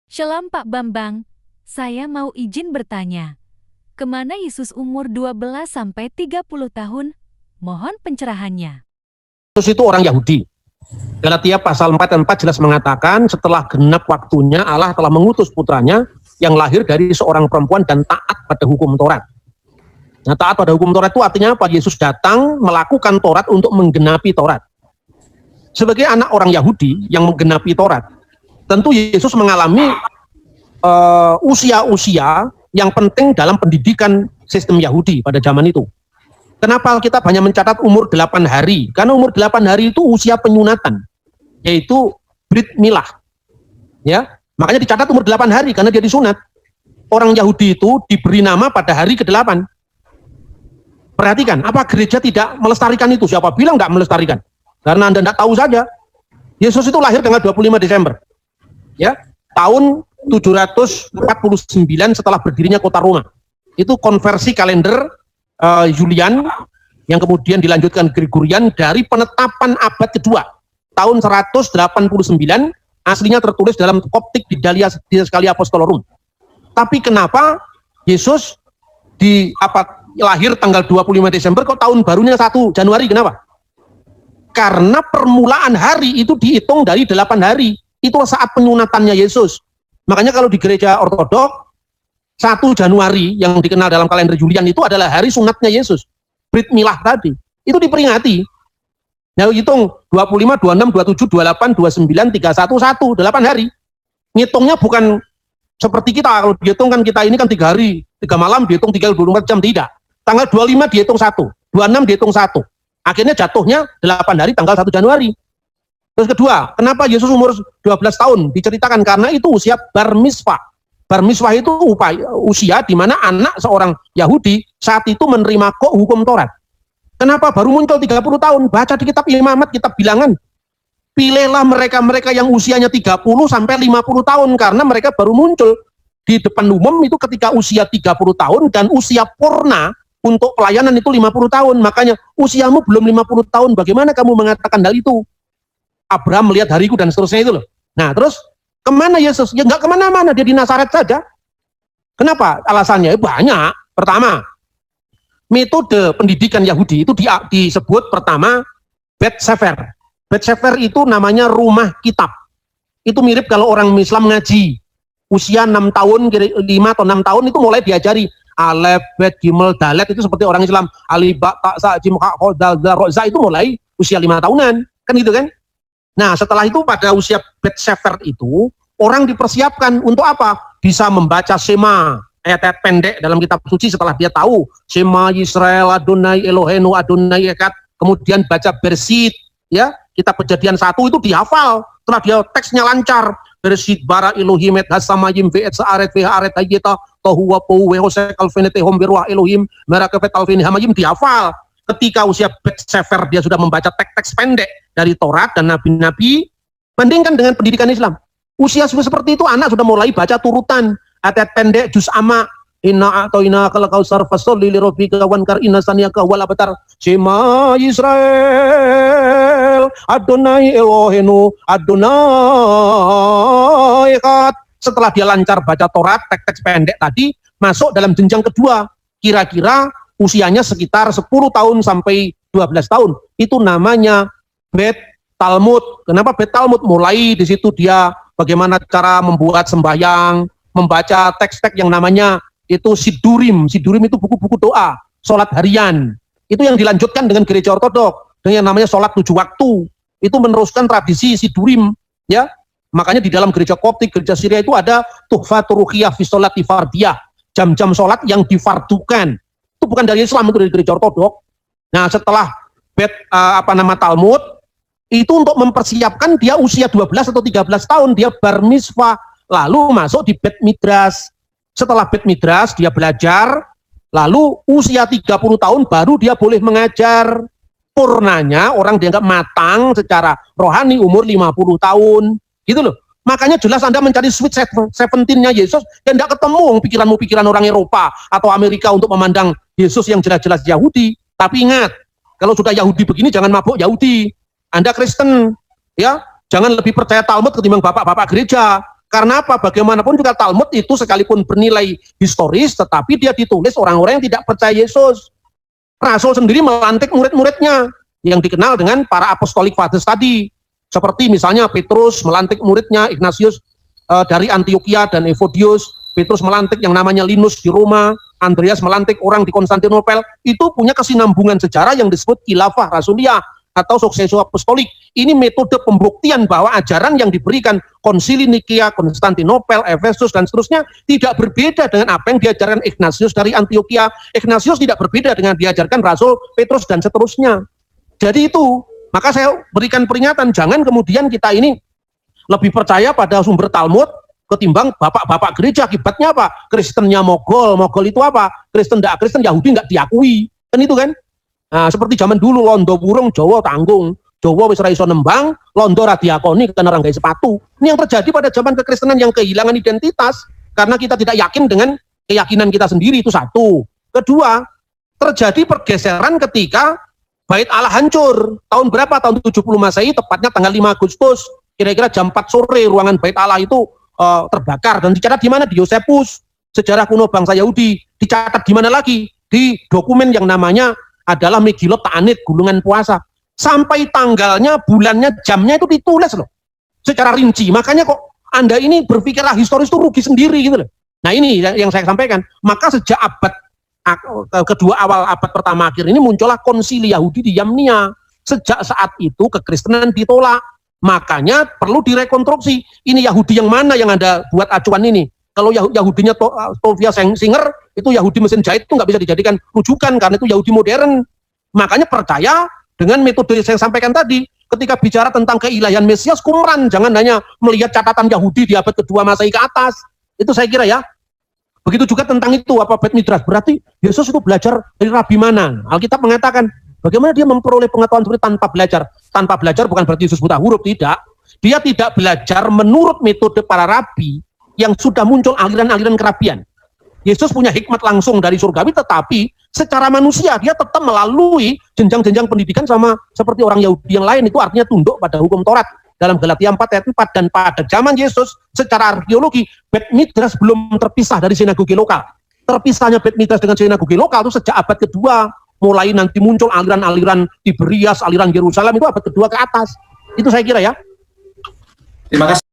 Shalom Pak Bambang, saya mau izin bertanya. Kemana Yesus umur 12 sampai 30 tahun? Mohon pencerahannya. Yesus itu orang Yahudi. Galatia pasal 4 dan 4 jelas mengatakan setelah genap waktunya Allah telah mengutus putranya yang lahir dari seorang perempuan dan taat pada hukum Taurat. Nah, taat pada hukum Taurat itu artinya apa? Yesus datang melakukan Taurat untuk menggenapi Taurat. Sebagai anak orang Yahudi yang menggenapi Taurat, tentu Yesus mengalami usia-usia yang penting dalam pendidikan sistem Yahudi pada zaman itu. Kenapa kita banyak mencatat umur 8 hari? Karena umur 8 hari itu usia penyunatan, yaitu Brit Milah. Ya, makanya dicatat umur 8 hari karena dia disunat. Orang Yahudi itu diberi nama pada hari ke-8. Perhatikan, apa gereja tidak melestarikan itu? Siapa bilang nggak melestarikan? Karena Anda tidak tahu saja. Yesus itu lahir tanggal 25 Desember. Ya, tahun 749 setelah berdirinya kota Roma. Itu konversi kalender Julian yang kemudian dilanjutkan Gregorian dari penetapan abad kedua tahun 189, aslinya tertulis dalam Koptik di Didaskalia Apostolorum. Tapi kenapa Yesus lahir tanggal 25 Desember kok tahun barunya 1 Januari? Kenapa? Karena permulaan hari itu dihitung dari 8 hari. Itulah saat penyunatannya Yesus. Makanya kalau di gereja ortodok 1 Januari yang dikenal dalam kalender Julian itu adalah hari sunatnya Yesus. Brit Milah tadi. Itu diperingati. Nah, hitung 25, 26, 27, 28, 29, 31, 1, 8 hari. Ngitungnya bukan seperti kita. Kalau dihitung kan kita ini kan 3 hari, 3 malam dihitung 24 jam. Tidak. Tanggal 25 dihitung 1, 26 dihitung 1. Akhirnya jatuhnya 8 hari tanggal 1 Januari. Terus kedua, kenapa Yesus umur 12 tahun? Diceritakan karena itu usia bar mitzvah. Bar mitzvah itu usia di mana anak seorang Yahudi saat itu menerima hukum Taurat. Kenapa baru muncul 30 tahun? Baca di kitab Imamat, kitab Bilangan. Pilihlah mereka-mereka yang usianya 30 sampai 50 tahun karena mereka baru muncul di depan umum itu ketika usia 30 tahun dan usia purna untuk pelayanan itu 50 tahun. Makanya usiamu belum 50 tahun, bagaimana kamu mengatakan hal itu? Abraham melihat hariku dan seterusnya itu loh. Nah, terus kemana Yesus? Ya nggak kemana-mana, dia di Nazaret saja. Kenapa? Alasannya banyak. Pertama, metode pendidikan Yahudi itu disebut pertama Bet Sefer. Bet Sefer itu namanya rumah kitab. Itu mirip kalau orang Islam ngaji. Usia 6 tahun, 5 atau 6 tahun itu mulai diajari Alef, Bet, Gimel, Dalet itu seperti orang Islam. Alif, Ba, Ta, Sa, Jim, Kha, Kho, Dal, Za, Ro, Za itu mulai usia 5 tahunan. Kan gitu kan? Nah, setelah itu pada usia Bet Sefer itu, orang dipersiapkan untuk apa? Bisa membaca Shema, ayat-ayat pendek dalam kitab suci setelah dia tahu Shema Yisrael Adonai Eloheinu Adonai Echad, kemudian baca Bersit, ya, kitab Kejadian 1 itu dihafal, setelah dia teksnya lancar, Bersit bara Elohim et hasamayim ve'et sa'aret ve'aret hayyeta tohu wa pohu wehosek alfenete homberwah Elohim merakefet alfeni hamayim dihafal. Ketika usia Bet Sefer dia sudah membaca teks-teks pendek dari Taurat dan Nabi-Nabi, bandingkan dengan pendidikan Islam. Usia seperti itu anak sudah mulai baca turutan, ayat pendek, juz amma, inna a'toina kal kausar fasolli li rabbika wankar inna saniyaka wal abtar, Shema Yisrael Adonai Eloheinu Adonai Echad. Setelah dia lancar baca Taurat, teks-teks pendek tadi, masuk dalam jenjang kedua, kira-kira usianya sekitar 10 tahun sampai 12 tahun. Itu namanya Bet Talmud. Kenapa Bet Talmud? Mulai di situ dia bagaimana cara membuat sembahyang, membaca teks-teks yang namanya itu Sidurim. Sidurim itu buku-buku doa, sholat harian. Itu yang dilanjutkan dengan gereja ortodok, dengan yang namanya sholat 7 waktu. Itu meneruskan tradisi Sidurim. Ya, makanya di dalam gereja Koptik, gereja Syria itu ada Tuhfatur Ruhiyah fi Sholati Fardiyah, jam-jam sholat yang difardukan. Itu bukan dari Islam, itu dari gereja ortodok. Nah, setelah Talmud itu untuk mempersiapkan dia usia 12 atau 13 tahun dia bar mitzvah, lalu masuk di Bet Midras. Setelah Bet Midras dia belajar, lalu usia 30 tahun baru dia boleh mengajar. Purnanya orang dianggap matang secara rohani umur 50 tahun. Gitu loh. Makanya jelas Anda mencari sweet 17-nya Yesus dan tidak ketemu pikiran orang Eropa atau Amerika untuk memandang Yesus yang jelas-jelas Yahudi. Tapi ingat, kalau sudah Yahudi begini jangan mabuk Yahudi. Anda Kristen, ya, jangan lebih percaya Talmud ketimbang bapak-bapak gereja. Karena apa? Bagaimanapun juga Talmud itu sekalipun bernilai historis, tetapi dia ditulis orang-orang yang tidak percaya Yesus. Rasul sendiri melantik murid-muridnya yang dikenal dengan para apostolic fathers tadi. Seperti misalnya Petrus melantik muridnya Ignatius dari Antioquia dan Evodius. Petrus melantik yang namanya Linus di Roma. Andreas melantik orang di Konstantinopel. Itu punya kesinambungan sejarah yang disebut khilafah rasuliyah atau suksesio apostolik. Ini metode pembuktian bahwa ajaran yang diberikan Konsili Nikia, Konstantinopel, Efesus, dan seterusnya tidak berbeda dengan apa yang diajarkan Ignatius dari Antioquia. Ignatius tidak berbeda dengan diajarkan Rasul Petrus dan seterusnya. Jadi itu, maka saya berikan peringatan, jangan kemudian kita ini lebih percaya pada sumber Talmud ketimbang bapak-bapak gereja. Akibatnya apa? Kristennya mogol. Mogol itu apa? Kristen tidak Kristen, Yahudi nggak diakui. Kan itu kan? Nah, seperti zaman dulu londo burung Jawa tanggung, Jawa wis ra iso nembang, londo ra diakoni karena orang gawe sepatu. Ini yang terjadi pada zaman kekristenan yang kehilangan identitas karena kita tidak yakin dengan keyakinan kita sendiri, itu satu. Kedua, terjadi pergeseran ketika Bait Allah hancur. Tahun berapa? Tahun 70 Masehi, tepatnya tanggal 5 Agustus. Kira-kira jam 4 sore ruangan Bait Allah itu terbakar dan dicatat di mana? Di Yosefus, sejarah kuno bangsa Yahudi. Dicatat di mana lagi? Di dokumen yang namanya adalah Megilot Ta'anit, gulungan puasa. Sampai tanggalnya, bulannya, jamnya itu ditulis loh. Secara rinci. Makanya kok Anda ini berpikirlah historis itu rugi sendiri gitu loh. Nah ini yang saya sampaikan. Maka sejak abad kedua awal abad pertama akhir ini muncullah konsili Yahudi di Yamnia. Sejak saat itu kekristenan ditolak. Makanya perlu direkonstruksi. Ini Yahudi yang mana yang Anda buat acuan ini? Kalau Yahudinya Tovia Singer, itu Yahudi mesin jahit itu nggak bisa dijadikan rujukan karena itu Yahudi modern. Makanya percaya dengan metode yang saya sampaikan tadi. Ketika bicara tentang keilahian Mesias, Qumran, jangan hanya melihat catatan Yahudi di abad kedua Masehi ke atas. Itu saya kira ya. Begitu juga tentang itu, apa Beit Midrash. Berarti Yesus itu belajar dari rabi mana? Alkitab mengatakan, bagaimana dia memperoleh pengetahuan seperti tanpa belajar? Tanpa belajar bukan berarti Yesus buta huruf, tidak. Dia tidak belajar menurut metode para rabi yang sudah muncul aliran-aliran kerabian. Yesus punya hikmat langsung dari surgawi, tetapi secara manusia dia tetap melalui jenjang-jenjang pendidikan sama seperti orang Yahudi yang lain. Itu artinya tunduk pada hukum Taurat dalam Galatia 4 ayat 4. Dan pada zaman Yesus secara arkeologi Beit Midrash belum terpisah dari sinagoge lokal. Terpisahnya Beit Midrash dengan sinagoge lokal itu sejak abad kedua, mulai nanti muncul aliran-aliran Tiberias, aliran Yerusalem, itu abad kedua ke atas. Itu saya kira ya. Terima kasih.